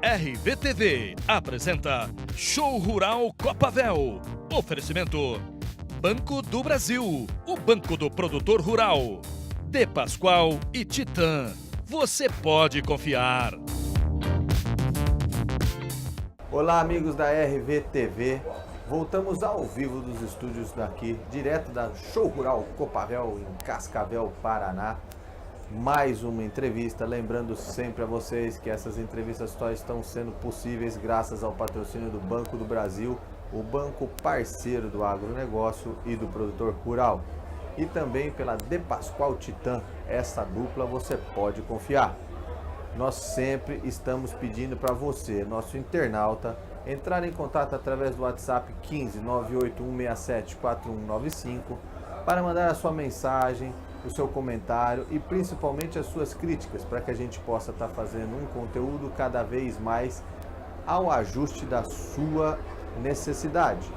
RVTV apresenta Show Rural Copavel. Oferecimento Banco do Brasil, o banco do produtor rural. De Pascoal e Titã. Você pode confiar. Olá, amigos da RVTV. Voltamos ao vivo dos estúdios daqui, direto da Show Rural Copavel, em Cascavel, Paraná. Mais uma entrevista, lembrando sempre a vocês que essas entrevistas só estão sendo possíveis graças ao patrocínio do Banco do Brasil, o banco parceiro do agronegócio e do produtor rural. E também pela De Pascoal Titã, essa dupla você pode confiar. Nós sempre estamos pedindo para você, nosso internauta, entrar em contato através do WhatsApp 15 98167 4195 para mandar a sua mensagem, o seu comentário e principalmente as suas críticas, para que a gente possa estar fazendo um conteúdo cada vez mais ao ajuste da sua necessidade.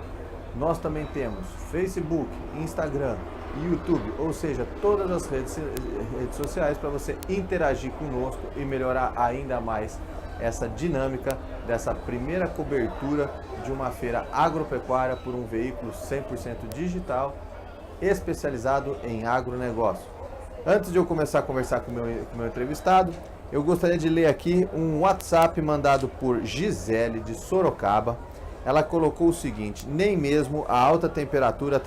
Nós também temos Facebook, Instagram e YouTube, ou seja, todas as redes sociais para você interagir conosco e melhorar ainda mais essa dinâmica dessa primeira cobertura de uma feira agropecuária por um veículo 100% digital especializado em agronegócio. Antes de eu começar a conversar com o meu entrevistado, eu gostaria de ler aqui um WhatsApp mandado por Gisele de Sorocaba. Ela colocou o seguinte: nem mesmo a alta temperatura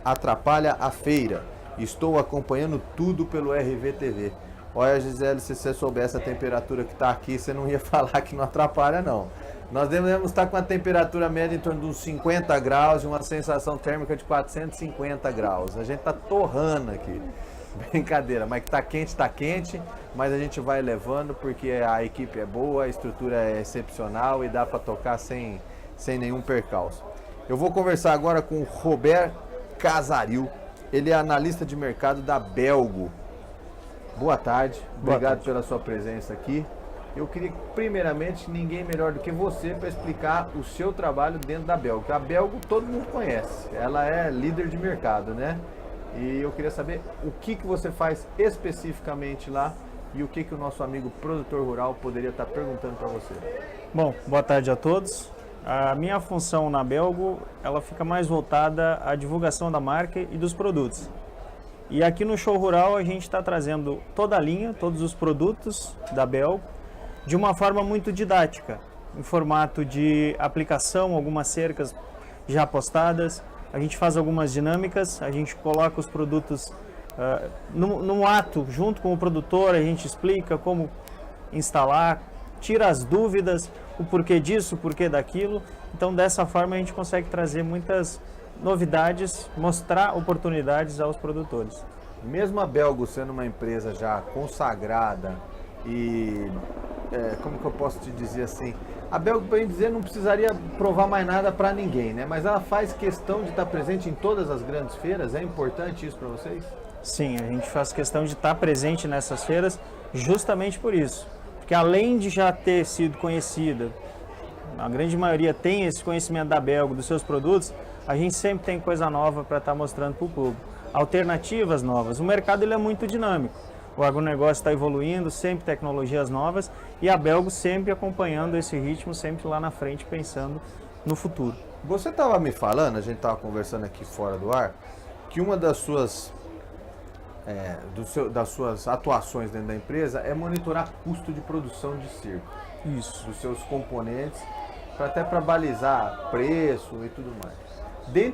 atrapalha a feira. Estou acompanhando tudo pelo RVTV. Olha, Gisele, se você soubesse a temperatura que está aqui, você não ia falar que não atrapalha, não. Nós devemos estar com a temperatura média em torno de uns 50 graus e uma sensação térmica de 450 graus. A gente está torrando aqui. Brincadeira, mas que está quente, mas a gente vai levando porque a equipe é boa, a estrutura é excepcional e dá para tocar sem nenhum percalço. Eu vou conversar agora com o Robert Casaril. Ele é analista de mercado da Belgo. Boa tarde, obrigado pela sua presença aqui. Eu queria, primeiramente, ninguém melhor do que você para explicar o seu trabalho dentro da Belgo. A Belgo todo mundo conhece, ela é líder de mercado, né? E eu queria saber o que você faz especificamente lá e o que o nosso amigo produtor rural poderia estar perguntando para você. Bom, boa tarde a todos. A minha função na Belgo, ela fica mais voltada à divulgação da marca e dos produtos. E aqui no Show Rural a gente está trazendo toda a linha, todos os produtos da Belgo, de uma forma muito didática, em formato de aplicação, algumas cercas já postadas. A gente faz algumas dinâmicas, a gente coloca os produtos no ato, junto com o produtor, a gente explica como instalar, tira as dúvidas, o porquê disso, o porquê daquilo. Então, dessa forma, a gente consegue trazer muitas novidades, mostrar oportunidades aos produtores. Mesmo a Belgo sendo uma empresa já consagrada e, como que eu posso te dizer assim, a Belgo, para dizer, não precisaria provar mais nada para ninguém, né? Mas ela faz questão de estar presente em todas as grandes feiras. É importante isso para vocês? Sim, a gente faz questão de estar presente nessas feiras justamente por isso. Porque além de já ter sido conhecida, a grande maioria tem esse conhecimento da Belgo, dos seus produtos, a gente sempre tem coisa nova para estar mostrando para o público. Alternativas novas. O mercado ele é muito dinâmico. O agronegócio está evoluindo, sempre tecnologias novas, e a Belgo sempre acompanhando esse ritmo, sempre lá na frente, pensando no futuro. Você estava me falando, a gente estava conversando aqui fora do ar, que uma das suas atuações dentro da empresa é monitorar custo de produção de circo. Isso. Dos seus componentes, até para balizar preço e tudo mais.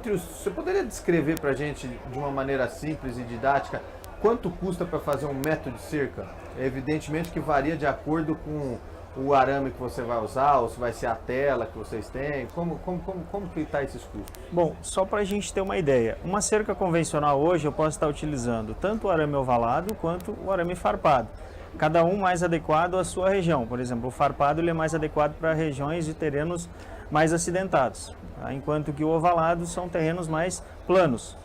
Você poderia descrever para a gente de uma maneira simples e didática quanto custa para fazer 1 metro de cerca? Evidentemente que varia de acordo com o arame que você vai usar, ou se vai ser a tela que vocês têm. Como que está esses custos? Bom, só para a gente ter uma ideia, uma cerca convencional hoje eu posso estar utilizando tanto o arame ovalado quanto o arame farpado. Cada um mais adequado à sua região. Por exemplo, o farpado ele é mais adequado para regiões de terrenos mais acidentados, tá? Enquanto que o ovalado são terrenos mais planos.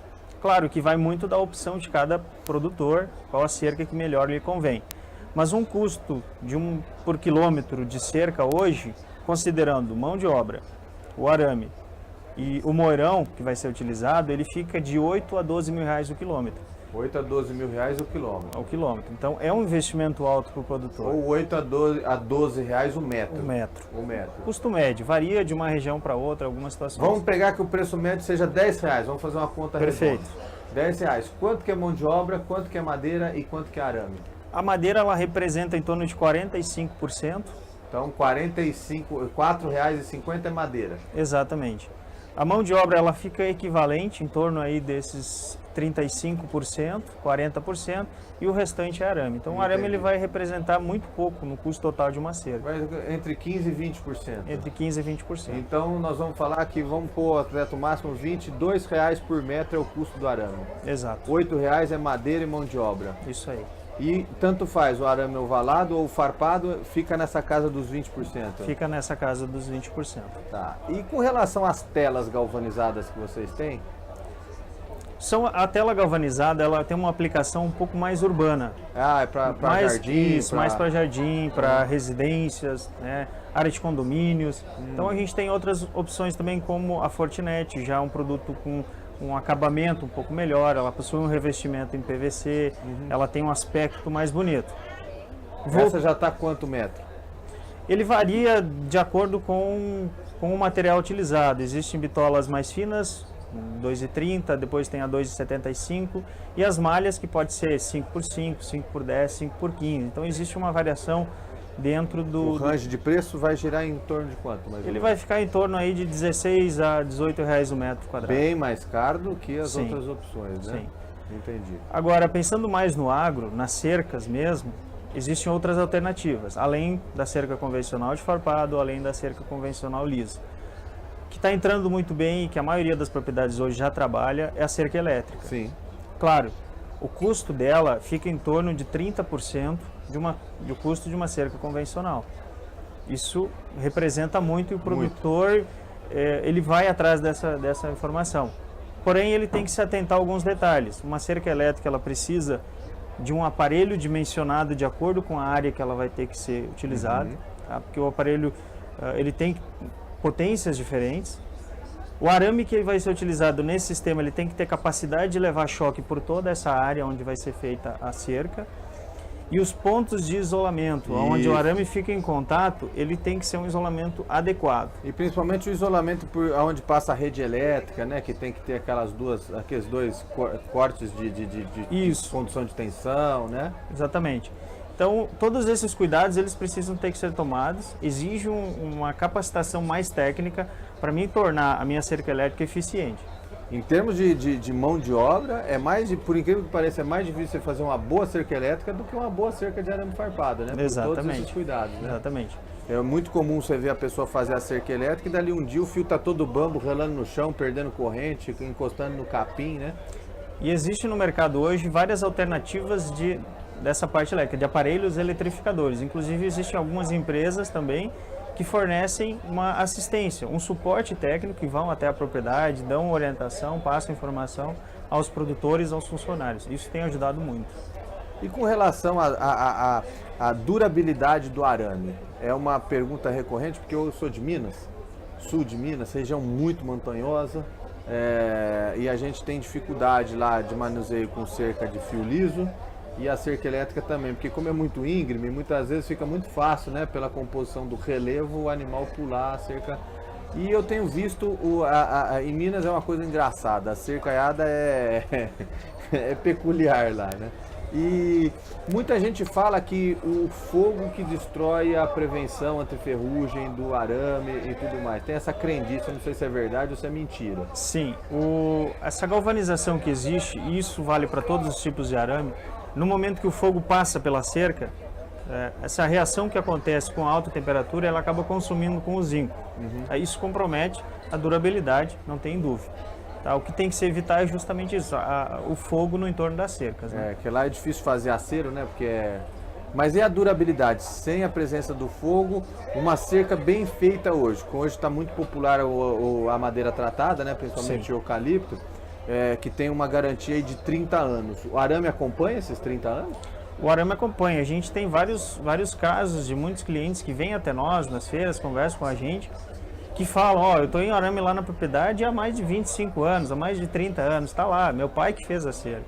Claro que vai muito da opção de cada produtor, qual a cerca que melhor lhe convém. Mas um custo por quilômetro de cerca hoje, considerando mão de obra, o arame e o moirão que vai ser utilizado, ele fica de 8 a 12 mil reais o quilômetro. 8 a 12 mil reais o quilômetro. ao quilômetro. Então é um investimento alto para o produtor. Ou 8 a 12 reais o metro. O metro. O metro. Custo médio, varia de uma região para outra, algumas situações. Vamos pegar que o preço médio seja 10 reais, vamos fazer uma conta Perfeito. redonda. 10 reais. Quanto que é mão de obra, quanto que é madeira e quanto que é arame? A madeira ela representa em torno de 45%. Então, R$ 4,50 é madeira. Exatamente. A mão de obra ela fica equivalente em torno aí desses 35%, 40% e o restante é arame. Então o arame ele vai representar muito pouco no custo total de uma cerca. Vai entre 15% e 20%. Entre 15% e 20%. Então nós vamos falar que vamos pôr teto máximo R$ 22,00 por metro é o custo do arame. Exato. R$ 8,00 é madeira e mão de obra. Isso aí. E tanto faz, o arame ovalado ou farpado fica nessa casa dos 20%. Fica nessa casa dos 20%. Tá. E com relação às telas galvanizadas que vocês têm? A tela galvanizada ela tem uma aplicação um pouco mais urbana. Ah, é para jardim? Isso, mais para jardim, para residências, né, área de condomínios. Então a gente tem outras opções também como a Fortinet, já um produto com um acabamento um pouco melhor, ela possui um revestimento em PVC, ela tem um aspecto mais bonito. Essa já está quanto metro? Ele varia de acordo com o material utilizado. Existem bitolas mais finas, 2,30, depois tem a 2,75 e as malhas que pode ser 5x5, 5x10, 5x15. Então existe uma variação dentro do... O range de preço vai girar em torno de quanto? Mais Ele vai ficar em torno aí de 16 a 18 reais o metro quadrado. Bem mais caro do que as Sim. outras opções, né? Sim. Entendi. Agora, pensando mais no agro, nas cercas mesmo, existem outras alternativas, além da cerca convencional de farpado, além da cerca convencional lisa. O que está entrando muito bem e que a maioria das propriedades hoje já trabalha é a cerca elétrica. Sim. Claro, o custo dela fica em torno de 30% do custo de uma cerca convencional. Isso representa muito e o produtor ele vai atrás dessa informação. Porém, ele tem que se atentar a alguns detalhes. Uma cerca elétrica ela precisa de um aparelho dimensionado de acordo com a área que ela vai ter que ser utilizada, tá? Porque o aparelho ele tem potências diferentes. O arame que vai ser utilizado nesse sistema ele tem que ter capacidade de levar choque por toda essa área onde vai ser feita a cerca. E os pontos de isolamento, onde o arame fica em contato, ele tem que ser um isolamento adequado. E principalmente o isolamento por onde passa a rede elétrica, né? Que tem que ter aqueles dois cortes de condução de tensão, né? Exatamente. Então, todos esses cuidados, eles precisam ter que ser tomados. Exige uma capacitação mais técnica para mim tornar a minha cerca elétrica eficiente. Em termos de mão de obra, por incrível que pareça, é mais difícil você fazer uma boa cerca elétrica do que uma boa cerca de arame farpado, né? Por Exatamente. todos esses cuidados, né? Exatamente. É muito comum você ver a pessoa fazer a cerca elétrica e dali um dia o fio tá todo bambo, relando no chão, perdendo corrente, encostando no capim, né? E existe no mercado hoje várias alternativas dessa parte elétrica, de aparelhos eletrificadores. Inclusive existem algumas empresas também que fornecem uma assistência, um suporte técnico que vão até a propriedade, dão orientação, passam informação aos produtores, aos funcionários. Isso tem ajudado muito. E com relação à durabilidade do arame, é uma pergunta recorrente, porque eu sou de Minas, sul de Minas, região muito montanhosa, e a gente tem dificuldade lá de manuseio com cerca de fio liso, e a cerca elétrica também, porque como é muito íngreme, muitas vezes fica muito fácil, né, pela composição do relevo, o animal pular a cerca. E eu tenho visto, em Minas é uma coisa engraçada, a cercaiada é peculiar lá, né? E muita gente fala que o fogo que destrói a prevenção anti-ferrugem do arame e tudo mais. Tem essa crendice, eu não sei se é verdade ou se é mentira. Sim, essa galvanização que existe, e isso vale para todos os tipos de arame, no momento que o fogo passa pela cerca, essa reação que acontece com a alta temperatura, ela acaba consumindo com o zinco. Isso compromete a durabilidade, não tem dúvida. Tá? O que tem que se evitar é justamente isso, o fogo no entorno das cercas. Né? Que lá é difícil fazer acero, né? Mas e a durabilidade? Sem a presença do fogo, uma cerca bem feita hoje. Hoje está muito popular a madeira tratada, né? Principalmente o eucalipto. Que tem uma garantia aí de 30 anos. O arame acompanha esses 30 anos? O arame acompanha. A gente tem vários casos de muitos clientes que vêm até nós nas feiras, conversam com a gente, que falam, eu estou em arame lá na propriedade há mais de 25 anos, há mais de 30 anos, está lá, meu pai que fez a cerca.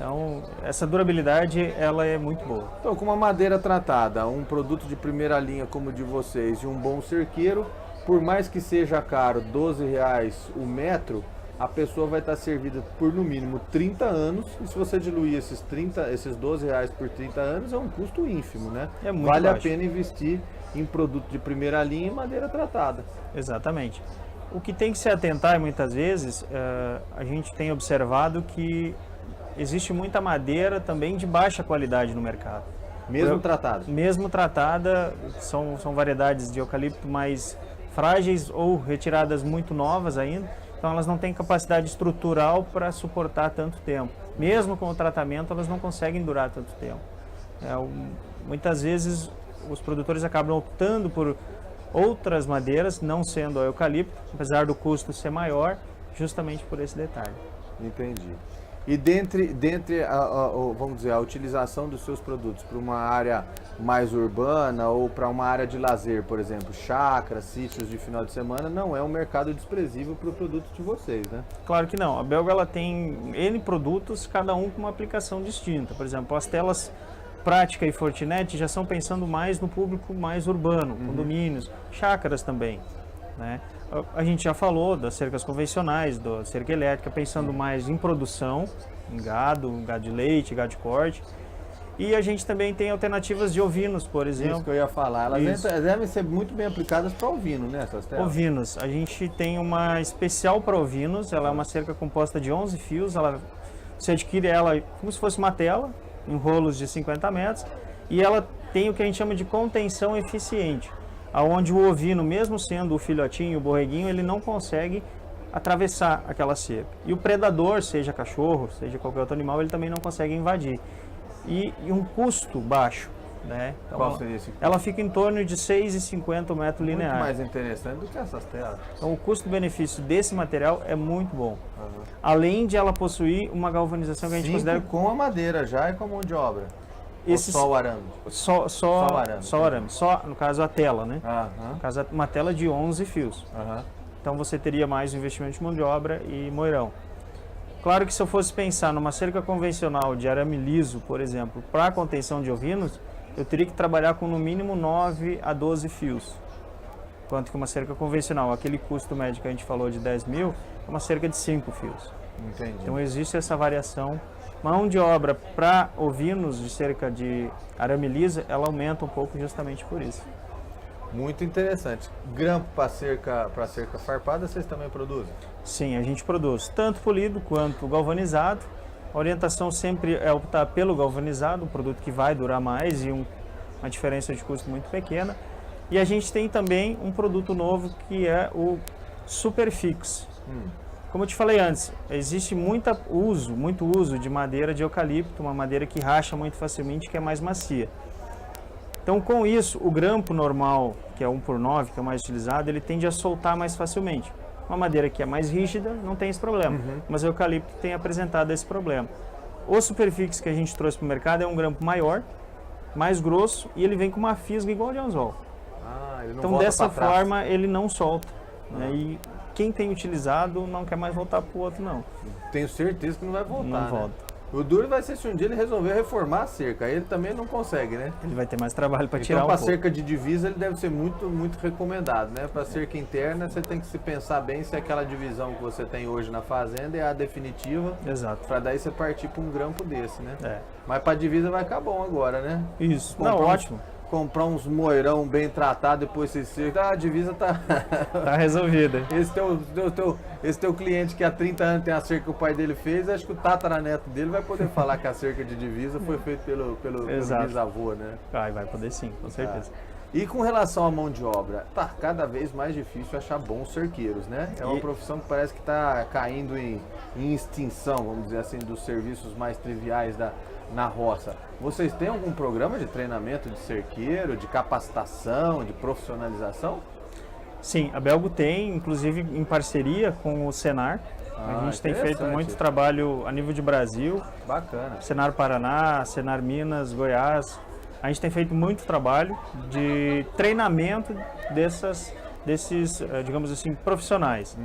Então, essa durabilidade, ela é muito boa. Então, com uma madeira tratada, um produto de primeira linha como o de vocês e um bom cerqueiro, por mais que seja caro, R$12 o metro, a pessoa vai estar servida por no mínimo 30 anos, e se você diluir esses R$12 por 30 anos, é um custo ínfimo, né? É muito vale baixo. a pena investir em produto de primeira linha e madeira tratada. Exatamente. O que tem que se atentar muitas vezes, a gente tem observado que existe muita madeira também de baixa qualidade no mercado. Mesmo tratada? Mesmo tratada, são variedades de eucalipto mais frágeis ou retiradas muito novas ainda, então elas não têm capacidade estrutural para suportar tanto tempo. Mesmo com o tratamento, elas não conseguem durar tanto tempo. Muitas vezes os produtores acabam optando por outras madeiras, não sendo a eucalipto, apesar do custo ser maior, justamente por esse detalhe. Entendi. E dentre vamos dizer, a utilização dos seus produtos para uma área mais urbana ou para uma área de lazer, por exemplo, chácaras, sítios de final de semana, não é um mercado desprezível para o produto de vocês, né? Claro que não. A Belga ela tem N produtos, cada um com uma aplicação distinta. Por exemplo, as telas Prática e Fortinet já são pensando mais no público mais urbano, condomínios, chácaras também, né? A gente já falou das cercas convencionais, da cerca elétrica, pensando mais em produção, em gado de leite, gado de corte. E a gente também tem alternativas de ovinos, por exemplo. Isso que eu ia falar. Elas devem ser muito bem aplicadas para ovino, né, essas telas? Ovinos. A gente tem uma especial para ovinos, ela é uma cerca composta de 11 fios, você adquire ela como se fosse uma tela, em rolos de 50 metros, e ela tem o que a gente chama de contenção eficiente, aonde o ovino, mesmo sendo o filhotinho, o borreguinho, ele não consegue atravessar aquela cerca. E o predador, seja cachorro, seja qualquer outro animal, ele também não consegue invadir. E um custo baixo, né? Então, qual seria esse custo? Ela fica em torno de 6,50 metro linear. Muito mais interessante do que essas telas. Então o custo-benefício desse material é muito bom. Além de ela possuir uma galvanização que a gente considera... com a madeira já e com a mão de obra. Esses... Ou só o arame? Só o arame. Só o arame. Só, no caso, a tela, né? Aham. No caso, uma tela de 11 fios. Aham. Então você teria mais investimento de mão de obra e moirão. Claro que se eu fosse pensar numa cerca convencional de arame liso, por exemplo, para contenção de ovinos, eu teria que trabalhar com no mínimo 9 a 12 fios. Enquanto que uma cerca convencional, aquele custo médio que a gente falou de 10 mil, é uma cerca de 5 fios. Entendi. Então existe essa variação. Mão de obra para ovinos de cerca de arame liso, ela aumenta um pouco justamente por isso. Muito interessante. Grampo para cerca farpada, vocês também produzem? Sim, a gente produz tanto polido quanto galvanizado. A orientação sempre é optar pelo galvanizado, um produto que vai durar mais e uma diferença de custo muito pequena. E a gente tem também um produto novo que é o Superfix. Como eu te falei antes, existe muito uso de madeira de eucalipto, uma madeira que racha muito facilmente, que é mais macia. Então, com isso, o grampo normal, que é 1x9, que é o mais utilizado, ele tende a soltar mais facilmente. Uma madeira que é mais rígida não tem esse problema, mas o eucalipto tem apresentado esse problema. O Superfix que a gente trouxe para o mercado é um grampo maior, mais grosso, e ele vem com uma fisga igual de anzol. Ele não então, volta dessa pra trás. forma, ele não solta. Né? E quem tem utilizado não quer mais voltar para o outro, não. Tenho certeza que não vai voltar, Não né? volta. O duro vai ser se um dia ele resolver reformar a cerca. Aí ele também não consegue, né? Ele vai ter mais trabalho para tirar Então, um para pouco. cerca de divisa, ele deve ser muito, muito recomendado, né? Para cerca interna, você tem que se pensar bem se aquela divisão que você tem hoje na fazenda é a definitiva. Exato. Para daí você partir para um grampo desse, né? É. Mas para divisa vai ficar bom agora, né? Isso. Comprar Não, uns- ótimo. Comprar uns moirão bem tratado, depois você cerca. A divisa tá... Tá resolvida. Esse teu cliente que há 30 anos tem a cerca que o pai dele fez, acho que o tataraneto dele vai poder falar que a cerca de divisa foi feita pelo Exato. bisavô, né? Vai poder sim, com certeza. E com relação à mão de obra, tá cada vez mais difícil achar bons cerqueiros, né? É uma E- profissão que parece que está caindo em extinção, vamos dizer assim, dos serviços mais triviais na roça. Vocês têm algum programa de treinamento de cerqueiro, de capacitação, de profissionalização? Sim, a Belgo tem, inclusive em parceria com o Senar. A gente tem feito interessante. muito trabalho a nível de Brasil, Bacana. Senar Paraná, Senar Minas, Goiás. A gente tem feito muito trabalho de treinamento desses, digamos assim, profissionais.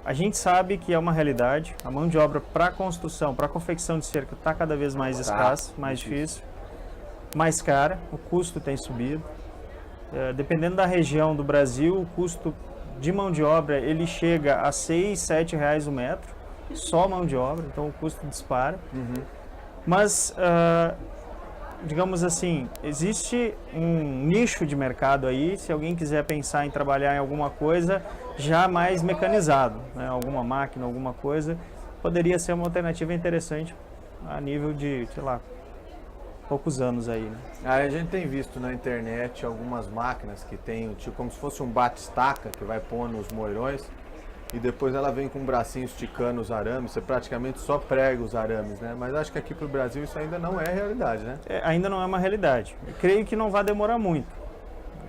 A gente sabe que é uma realidade, a mão de obra para construção, para confecção de cerca está cada vez mais escassa, mais difícil, mais cara, o custo tem subido. Dependendo da região do Brasil, o custo de mão de obra ele chega a R$ 6, R$ 7 o metro, só mão de obra, então o custo dispara. Mas, digamos assim, existe um nicho de mercado aí, se alguém quiser pensar em trabalhar em alguma coisa já mais mecanizado, né? Alguma máquina, alguma coisa, poderia ser uma alternativa interessante a nível de, sei lá, poucos anos aí, né? A gente tem visto na internet algumas máquinas que tem tipo como se fosse um bate-estaca que vai pôr nos moirões e depois ela vem com um bracinho esticando os arames, você praticamente só prega os arames, né? Mas acho que aqui pro Brasil isso ainda não é realidade, né? Ainda não é uma realidade. Eu creio que não vai demorar muito.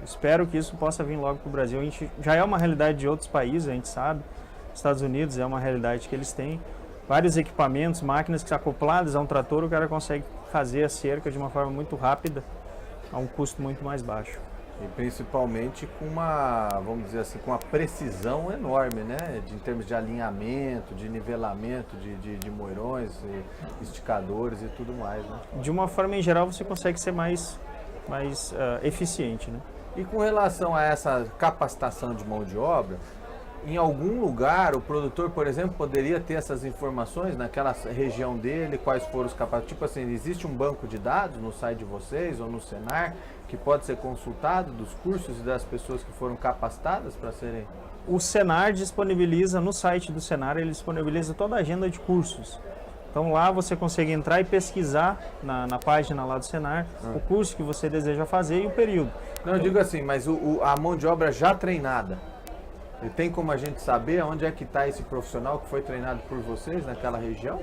Espero que isso possa vir logo pro Brasil. A gente já é uma realidade de outros países, a gente sabe. Estados Unidos é uma realidade que eles têm. Vários equipamentos, máquinas que acopladas a um trator, o cara consegue fazer a cerca de uma forma muito rápida, a um custo muito mais baixo. E principalmente com uma, vamos dizer assim, com uma precisão enorme, né? Em termos de alinhamento, de nivelamento de moirões, esticadores e tudo mais, né? De uma forma em geral, você consegue ser mais eficiente, né? E com relação a essa capacitação de mão de obra, em algum lugar o produtor, por exemplo, poderia ter essas informações naquela região dele, quais foram os capacitados? Tipo assim, existe um banco de dados no site de vocês ou no Senar que pode ser consultado dos cursos e das pessoas que foram capacitadas para serem... O Senar disponibiliza, no site do Senar, ele disponibiliza toda a agenda de cursos. Então lá você consegue entrar e pesquisar na página lá do Senar o curso que você deseja fazer e o período. Não, eu digo assim, mas a mão de obra já treinada, e tem como a gente saber onde é que está esse profissional que foi treinado por vocês naquela região?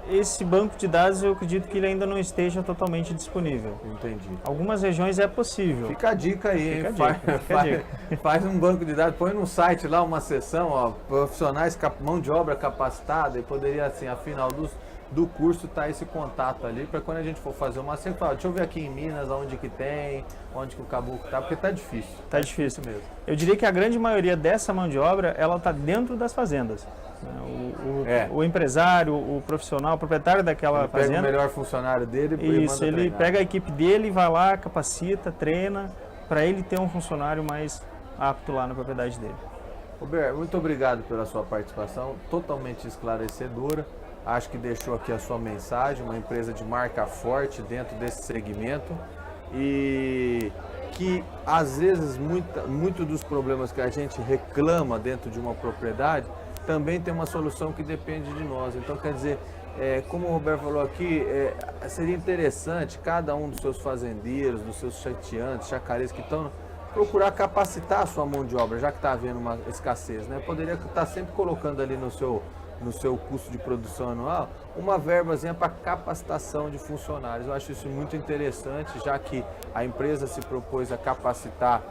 Esse banco de dados eu acredito que ele ainda não esteja totalmente disponível. Entendi. Algumas regiões é possível. Fica a dica aí, Fica hein? a dica. Faz um banco de dados, põe no site lá uma seção, ó, profissionais, mão de obra capacitada, e poderia assim, afinal do curso tá esse contato ali, para quando a gente for fazer uma sequência, deixa eu ver aqui em Minas, onde que tem, onde que o caboclo tá, porque tá difícil. Tá difícil mesmo. Eu diria que a grande maioria dessa mão de obra, ela tá dentro das fazendas. O empresário, o profissional, o proprietário daquela fazenda... Pega o melhor funcionário dele e isso, ele pega a equipe dele, vai lá, capacita, treina, para ele ter um funcionário mais apto lá na propriedade dele. Roberto, muito obrigado pela sua participação, totalmente esclarecedora. Acho que deixou aqui a sua mensagem, uma empresa de marca forte dentro desse segmento e que às vezes muito dos problemas que a gente reclama dentro de uma propriedade também tem uma solução que depende de nós. Então, quer dizer, como o Roberto falou aqui, seria interessante cada um dos seus fazendeiros, dos seus chateantes, chacareiros que estão procurar capacitar a sua mão de obra, já que está havendo uma escassez, né? Poderia estar sempre colocando ali no seu custo de produção anual, uma verbazinha para capacitação de funcionários. Eu acho isso muito interessante, já que a empresa se propôs a capacitar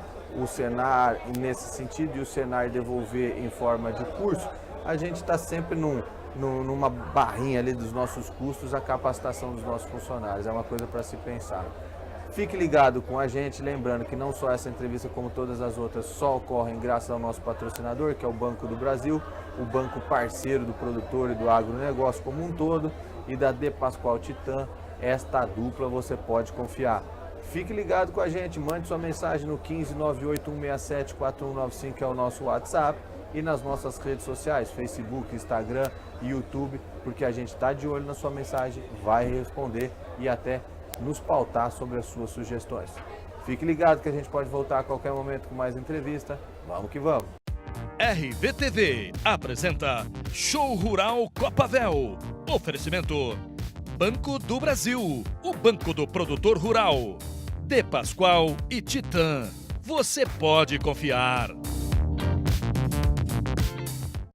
o Senar nesse sentido e o Senar devolver em forma de curso, a gente está sempre numa barrinha ali dos nossos custos a capacitação dos nossos funcionários. É uma coisa para se pensar. Fique ligado com a gente, lembrando que não só essa entrevista, como todas as outras, só ocorrem graças ao nosso patrocinador, que é o Banco do Brasil, o banco parceiro do produtor e do agronegócio como um todo, e da De Pascoal Titan. Esta dupla você pode confiar. Fique ligado com a gente, mande sua mensagem no 15 98 167 4195, que é o nosso WhatsApp, e nas nossas redes sociais, Facebook, Instagram e YouTube, porque a gente está de olho na sua mensagem, vai responder e até nos pautar sobre as suas sugestões. Fique ligado que a gente pode voltar a qualquer momento com mais entrevista. Vamos que vamos! RVTV apresenta Show Rural Copavel. Oferecimento Banco do Brasil, o banco do produtor rural. De Pascoal e Titan. Você pode confiar.